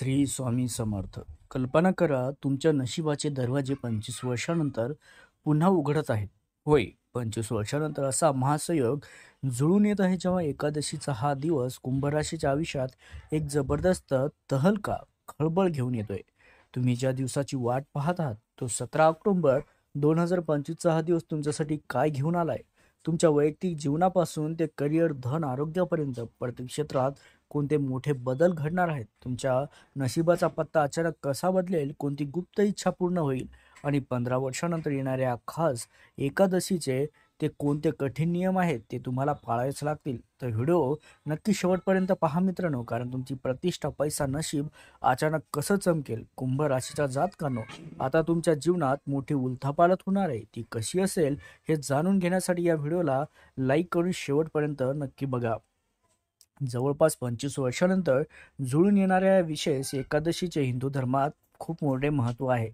श्री स्वामी समर्थ. कल्पना करा, तुमच्या नशिबाचे दरवाजे 25 वर्षानंतर पुन्हा उघडत आहेत. होय, 25 वर्षानंतर असा महासयोग जुळून येत आहे, जेव्हा एकादशीचा हा दिवस कुंभ राशीच्या आयुष्यात एक जबरदस्त तहलका, खळबळ घेऊन येतोय. तुम्ही ज्या दिवसाची वाट पाहत आहात, तो 17 ऑक्टोबर 2025चा हा दिवस तुमच्यासाठी काय घेऊन आलाय? तुमच्या वैयक्तिक जीवनापासून ते करिअर, धन, आरोग्यापर्यंत प्रत्येक क्षेत्रात कोणते मोठे बदल घडणार आहेत? तुमच्या नशिबाचा पत्ता अचानक कसा बदलेल? कोणती गुप्त इच्छा पूर्ण होईल? आणि 15 वर्षानंतर येणाऱ्या खास एकादशीचे ते कोणते कठीण नियम आहेत ते तुम्हाला पाळावेच लागतील. तर व्हिडिओ नक्की शेवटपर्यंत पहा मित्रांनो, कारण तुमची प्रतिष्ठा, पैसा, नशीब अचानक कसं चमकेल. कुंभ राशीच्या जातकांनो, आता तुमच्या जीवनात मोठी उलथापालथ होणार आहे. ती कशी असेल हे जाणून घेण्यासाठी या व्हिडिओला लाईक करून शेवटपर्यंत नक्की बघा. जवळपास 25 वर्षानंतर जुळून येणाऱ्या या विशेष एकादशीचे हिंदू धर्मात खूप मोठे महत्त्व आहे.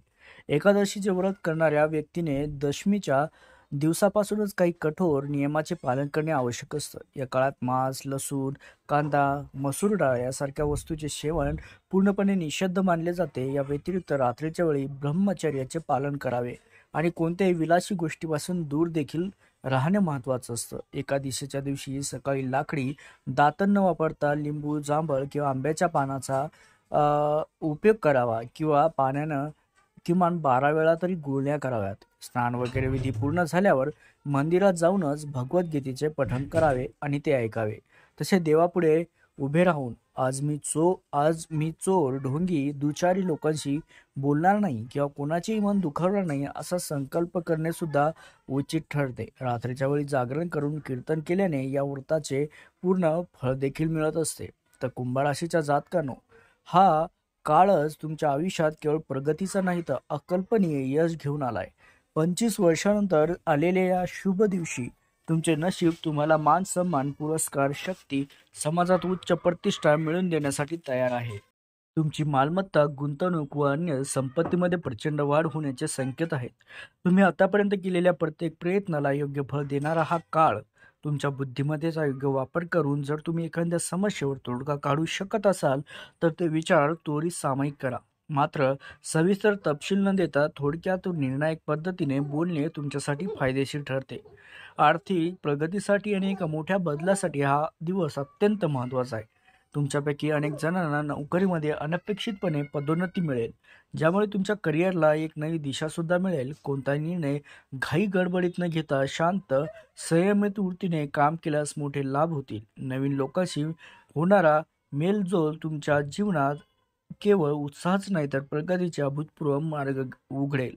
एकादशीचे व्रत करणाऱ्या व्यक्तीने दशमीच्या दिवसापासूनच काही कठोर नियमाचे पालन करणे आवश्यक असतं. या काळात मांस, लसूण, कांदा, मसूर डाळ यासारख्या वस्तूचे सेवन पूर्णपणे निषिद्ध मानले जाते. या व्यतिरिक्त रात्रीच्या वेळी ब्रह्मचर्याचे पालन करावे आणि कोणत्याही विलासी गोष्टीपासून दूर देखील राहणे महत्त्वाचं असतं. एकादशीच्या दिवशी सकाळी लाकडी दातन न वापरता लिंबू, जांभळ किंवा आंब्याच्या पानाचा उपयोग करावा किंवा पाण्यानं किमान 12 वेळा तरी गुळण्या कराव्यात. स्नान वगैरे विधी पूर्ण झाल्यावर मंदिरात जाऊनच भगवद्गीतेचे पठण करावे आणि ते ऐकावे. तसे देवापुढे उभे राहून आज मी चोर, ढोंगी, दुचारी लोकांशी बोलणार नाही किंवा कोणाचेही मन दुखावणार नाही असा संकल्प करणे सुद्धा उचित ठरते. रात्रीच्या वेळी जागरण करून कीर्तन केल्याने या व्रताचे पूर्ण फळ देखील मिळत असते. तर कुंभ राशीच्या जातकांनो, हा काळच तुमच्या आयुष्यात केवळ प्रगतीचा नाही तर अकल्पनीय यश घेऊन आलाय. 25 वर्षानंतर आलेल्या या शुभ दिवशी तुमचे नशीब तुम्हाला मान सन्मान, पुरस्कार, शक्ती, समाजात उच्च प्रतिष्ठा मिळवून देण्यासाठी तयार आहे. तुमची मालमत्ता, गुंतवणूक व अन्य संपत्तीमध्ये प्रचंड वाढ होण्याचे संकेत आहेत. तुम्ही आतापर्यंत केलेल्या प्रत्येक प्रयत्नाला योग्य फळ देणारा हा काळ. तुमच्या बुद्धिमत्तेचा योग्य वापर करून जर तुम्ही एखाद्या समस्येवर तोडगा काढू शकत असाल तर ते विचार त्वरित सामायिक करा. मात्र सविस्तर तपशील न देता थोडक्यात निर्णायक पद्धतीने बोलणे तुमच्यासाठी फायदेशीर ठरते. आर्थिक प्रगतीसाठी आणि एका मोठ्या बदलासाठी हा दिवस अत्यंत महत्त्वाचा आहे. तुमच्यापैकी अनेक जणांना नोकरीमध्ये अनपेक्षितपणे पदोन्नती मिळेल, ज्यामुळे तुमच्या करिअरला एक नवी दिशा सुद्धा मिळेल. कोणताही निर्णय घाई गडबडीत न घेता शांत, संयमित वृत्तीने काम केल्यास मोठे लाभ होतील. नवीन लोकांशी होणारा मेलजोल तुमच्या जीवनात केवळ उत्साहच नाही तर प्रगतीचे अभूतपूर्व मार्ग उघडेल.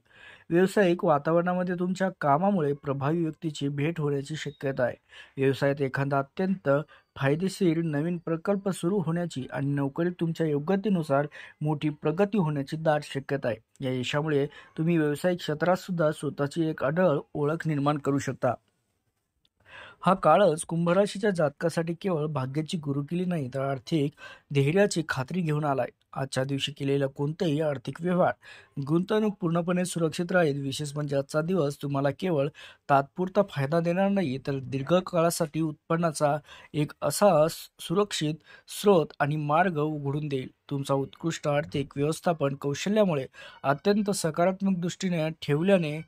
व्यावसायिक वातावरणामध्ये तुमच्या कामामुळे प्रभावी व्यक्तीची भेट होण्याची शक्यता आहे. व्यवसायात एखादा अत्यंत फायदेशीर नवीन प्रकल्प सुरू होण्याची आणि नोकरीत तुमच्या योग्यतेनुसार मोठी प्रगती होण्याची दाट शक्यता आहे. या यशामुळे तुम्ही व्यावसायिक क्षेत्रात सुद्धा स्वतःची एक अढळ ओळख निर्माण करू शकता. हा काळच कुंभ राशीच्या जातकासाठी केवळ भाग्याची गुरुकिल्ली नाही तर आर्थिक धैर्याची खात्री घेऊन आलाय. आजच्या दिवशी केलेला कोणताही आर्थिक व्यवहार, गुंतवणूक पूर्णपणे सुरक्षित राहील. विशेष म्हणजे आजचा दिवस तुम्हाला केवळ तात्पुरता फायदा देणार नाही तर दीर्घकाळासाठी उत्पन्नाचा एक असा सुरक्षित स्रोत आणि मार्ग उघडून देईल. तुमचा उत्कृष्ट आर्थिक व्यवस्थापन कौशल्यामुळे अत्यंत सकारात्मक दृष्टीने ठेवल्याने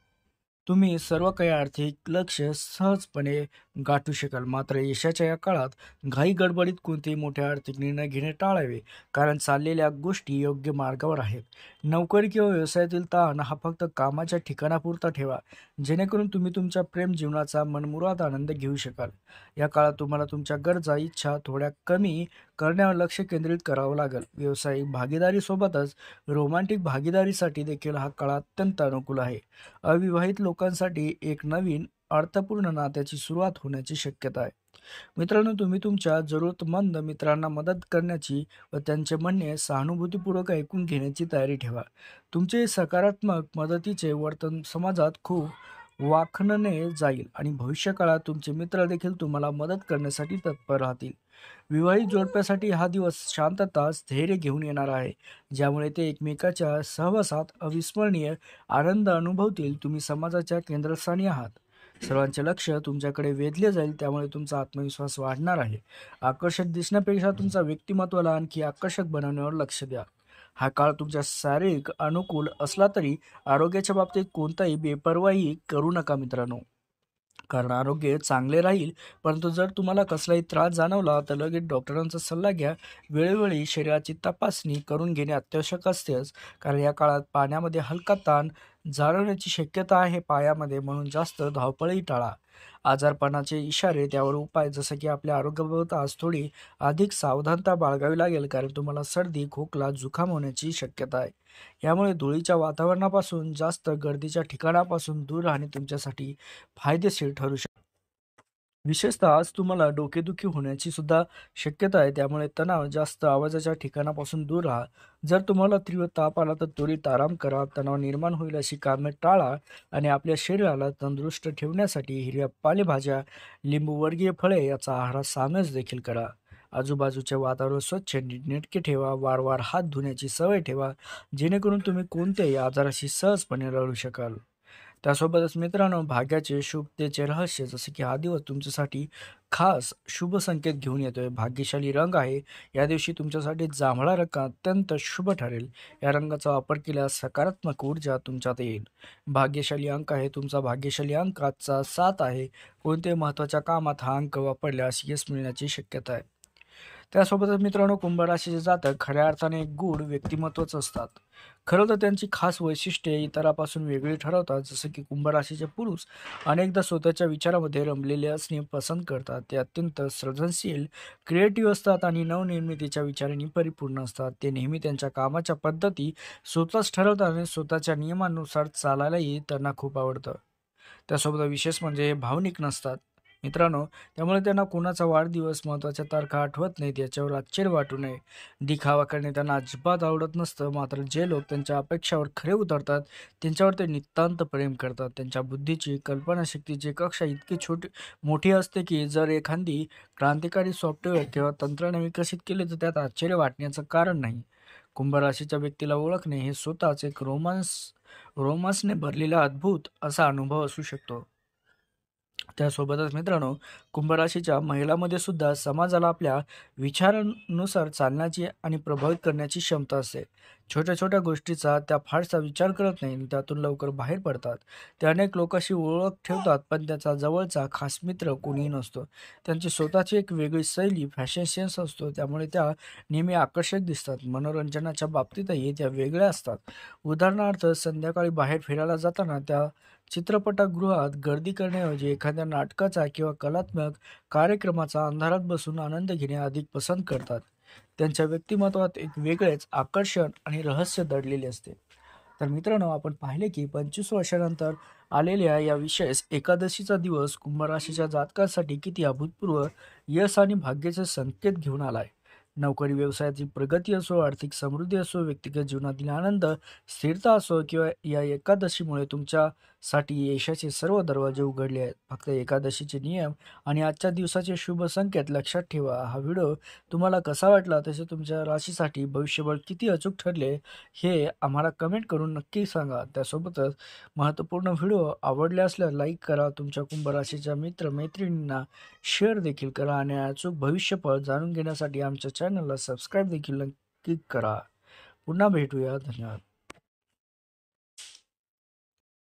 तुम्ही सर्व काही आर्थिक लक्ष्य सहजपणे गाठू शकाल. मात्र यशाच्या या काळात घाई गडबडीत कोणतेही मोठे आर्थिक निर्णय घेणे टाळावे, कारण चाललेल्या गोष्टी योग्य मार्गावर आहेत. नोकरी किंवा व्यवसायातील ताण हा फक्त कामाच्या ठिकाणापुरता ठेवा, जेणेकरून तुम्ही तुमच्या प्रेम जीवनाचा मनमुराद आनंद घेऊ शकाल. या काळात तुम्हाला तुमच्या गरजा, इच्छा थोड्या कमी करण्यावर लक्ष केंद्रित करावं लागेल. व्यावसायिक भागीदारीसोबतच रोमॅन्टिक भागीदारीसाठी देखील हा काळ अत्यंत अनुकूल आहे. अविवाहित लोकांसाठी एक नवीन अर्थपूर्ण नात्याची सुरुवात होण्याची शक्यता आहे. मित्रांनो, तुम्ही तुमच्या जरूरतमंद मित्रांना मदत करण्याची व त्यांचे म्हणणे सहानुभूतीपूर्वक ऐकून घेण्याची तयारी ठेवा. तुमचे सकारात्मक मदतीचे वर्तन समाजात खूप वाखणले जाईल आणि भविष्यकाळात तुमचे मित्र देखील तुम्हाला मदत करण्यासाठी तत्पर राहतील. विवाहित जोडप्यासाठी हा दिवस शांतता, धैर्य घेऊन येणार आहे, ज्यामुळे ते एकमेकाच्या सहवासात अविस्मरणीय आनंद अनुभवतील. तुम्ही समाजाच्या केंद्रस्थानी आहात. सर्वांचे लक्ष तुमच्याकडे वेधले जाईल, त्यामुळे तुमचा आत्मविश्वास वाढणार आहे. आकर्षक दिसण्यापेक्षा तुमचा व्यक्तिमत्वाला आणखी आकर्षक बनवण्यावर लक्ष द्या. हा काळ तुमच्या शारीरिक अनुकूल असला तरी आरोग्याच्या बाबतीत कोणताही बेपर्वाई करू नका मित्रांनो. कारण आरोग्य चांगले राहील, परंतु जर तुम्हाला कसलाही त्रास जाणवला तर लगेच डॉक्टरांचा सल्ला घ्या. वेळोवेळी शरीराची तपासणी करून घेणे अत्यावश्यक असतेच. कारण या काळात पाण्यामध्ये हलका ताण जाणवण्याची शक्यता आहे पायामध्ये, म्हणून जास्त धावपळही टाळा. आजारपणाचे इशारे त्यावर उपाय जसं की आपल्या आरोग्याबाबत आज थोडी अधिक सावधानता बाळगावी लागेल, कारण तुम्हाला सर्दी, खोकला, जुखाम होण्याची शक्यता आहे. यामुळे धुळीच्या वातावरणापासून जास्त गर्दीच्या ठिकाणापासून दूर राहणे तुमच्यासाठी फायदेशीर ठरू शकते. विशेषतः आज तुम्हाला डोकेदुखी होण्याची सुद्धा शक्यता आहे, त्यामुळे तणाव जास्त आवाजाच्या ठिकाणापासून दूर राहा. जर तुम्हाला तीव्र ताप आला तर त्वरित आराम करा. तणाव निर्माण होईल अशी कामे टाळा आणि आपल्या शरीराला तंदुरुस्त ठेवण्यासाठी हिरव्या पालेभाज्या, लिंबूवर्गीय फळे याचा आहारात समावेश देखील करा. आजूबाजूचे वातावरण स्वच्छ नीटनेटके ठेवा. वारंवार हात धुण्याची सवय ठेवा, जेणेकरून तुम्ही कोणत्याही आजाराशी सहजपणे लढू शकाल. त्यासोबतच मित्रांनो, भाग्याचे शुभतेचे रहस्य जसे की हा दिवस तुमच्यासाठी खास शुभ संकेत घेऊन येतोय. भाग्यशाली रंग आहे. या दिवशी तुमच्यासाठी जांभळा रंग अत्यंत शुभ ठरेल. या रंगाचा वापर केल्यास सकारात्मक ऊर्जा तुमच्यात येईल. भाग्यशाली अंक आहे तुमचा भाग्यशाली अंक आजचा 7 आहे. कोणत्याही महत्त्वाच्या कामात हा अंक वापरल्यास यश मिळण्याची शक्यता आहे. त्यासोबतच मित्रांनो, कुंभ राशीचे जातक खऱ्या अर्थाने एक गूढ व्यक्तिमत्वच असतात. खरं तर त्यांची खास वैशिष्ट्ये इतरांपासून वेगळी ठरवतात. जसं की कुंभ राशीचे पुरुष अनेकदा स्वतःच्या विचारामध्ये रमलेले असणे पसंत करतात. ते अत्यंत सृजनशील, क्रिएटिव्ह असतात आणि नवनिर्मितीच्या विचारांनी परिपूर्ण असतात. ते नेहमी त्यांच्या कामाच्या पद्धती स्वतःच ठरवतात आणि स्वतःच्या नियमानुसार चालायलाही त्यांना खूप आवडतं. त्यासोबत विशेष म्हणजे हे भावनिक नसतात मित्रांनो, त्यामुळे त्यांना कोणाचा वाढदिवस, महत्त्वाच्या तारखा आठवत नाहीत. याच्यावर आश्चर्य वाटू नये. दिखावा करणे त्यांना अजिबात आवडत नसतं. मात्र जे लोक त्यांच्या अपेक्षावर खरे उतरतात त्यांच्यावर ते नितांत प्रेम करतात. त्यांच्या बुद्धीची, कल्पनाशक्तीची कक्षा इतकी मोठी असते की जर एखादी क्रांतिकारी सॉफ्टवेअर किंवा तंत्रज्ञान विकसित केले तर त्यात आश्चर्य वाटण्याचं कारण नाही. कुंभ राशीच्या व्यक्तीला ओळखणे हे स्वतःच एक रोमांसने भरलेला अद्भुत असा अनुभव असू शकतो. त्यासोबतच मित्रांनो, कुंभ राशीच्या महिलांमध्ये सुद्धा समाजाला आपल्या विचारांनुसार चालण्याची आणि प्रभावित करण्याची क्षमता असते. छोट्या छोट्या गोष्टीचा त्या फारसा विचार करत नाही आणि त्यातून लवकर बाहेर पडतात. ते अनेक लोकांशी ओळख ठेवतात, पण त्याचा जवळचा खास मित्र कोणीही नसतो. त्यांची स्वतःची एक वेगळी शैली, फॅशन सेन्स असतो, त्यामुळे त्या नेहमी आकर्षक दिसतात. मनोरंजनाच्या बाबतीतही त्या वेगळ्या असतात. उदाहरणार्थ, संध्याकाळी बाहेर फिरायला जाताना त्या चित्रपटगृहात गर्दी करण्याऐवजी एखाद्या नाटकाचा किंवा कलात्मक कार्यक्रमाचा अंधारात बसून आनंद घेणे अधिक पसंत करतात. त्यांच्या व्यक्तिमत्वात एक वेगळेच आकर्षण आणि रहस्य दडलेले असते. तर मित्रांनो, आपण पाहिले की 25 वर्षानंतर आलेल्या या विशेष एकादशीचा दिवस कुंभ राशीच्या जातकांसाठी किती अभूतपूर्व यश आणि भाग्याचे संकेत घेऊन आलाय. नोकरी व्यवसायाची प्रगती असो, आर्थिक समृद्धी असो, व्यक्तिगत जीवनातील आनंद, स्थिरता असो किंवा या एकादशीमुळे तुमच्यासाठी यशाचे सर्व दरवाजे उघडले आहेत. फक्त एकादशीचे नियम आणि आजच्या दिवसाचे शुभ संकेत लक्षात ठेवा. हा व्हिडिओ तुम्हाला कसा वाटला, तसे तुमच्या राशीसाठी भविष्यबळ किती अचूक ठरले हे आम्हाला कमेंट करून नक्की सांगा. त्यासोबतच महत्त्वपूर्ण व्हिडिओ आवडले असल्यास लाईक करा. तुमच्या कुंभ राशीच्या मित्र-मैत्रिणींना शेअर देखील करा आणि अचूक भविष्यफळ जाणून घेण्यासाठी आमच्या चॅनलला सबस्क्राईब देखील नक्की करा. पुन्हा भेटूया. धन्यवाद.